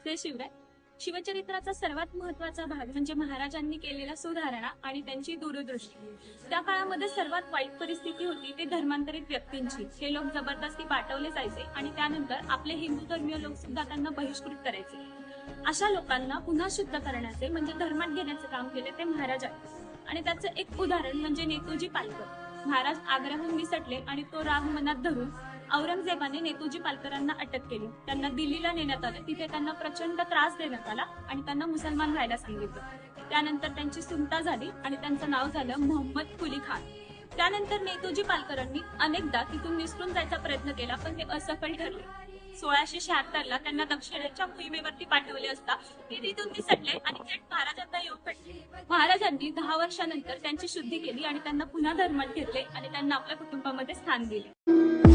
जय शिवराय. शिवचरित्राचा सर्वात महत्वाचा भाग म्हणजे महाराजांनी केलेल्या सुधारणा आणि त्यांची दूरदृष्टी. त्या काळामध्ये सर्वात वाईट परिस्थिती होती ते धर्मांतरित व्यक्तींची. हे लोक जबरदस्ती पाठवले जायचे आणि त्यानंतर आपले हिंदू धर्मीय लोक सुद्धा त्यांना बहिष्कृत करायचे. अशा लोकांना पुन्हा शुद्ध करण्याचे म्हणजे धर्मात घेण्याचे काम केले ते महाराज आहेत. आणि त्याचं एक उदाहरण म्हणजे नेतूजी पालकर. महाराज आग्र्याहून निसटले आणि तो राग मनात धरून औरंगजेबाने नेतूजी पालकरांना अटक केली. त्यांना दिल्लीला नेण्यात आले. तिथे त्यांना प्रचंड त्रास देण्यात आला आणि त्यांना मुसलमान व्हायला सांगितलं. त्यानंतर त्यांची सुटका झाली आणि त्यांचं नाव झालं मोहम्मद कुली खान. त्यानंतर नेतूजी पालकरांनी अनेकदा तिथून निसटून जायचा प्रयत्न केला, पण ते असफल ठरले. 1676 ला त्यांना दक्षिणेच्या मोहिमेवरती पाठवले असता ते तिथून निसटले आणि थेट महाराजांना येऊन भेटले. महाराजांनी 10 वर्षानंतर त्यांची शुद्धी केली आणि त्यांना पुन्हा धर्मात घेतले आणि त्यांना आपल्या कुटुंबामध्ये स्थान दिले.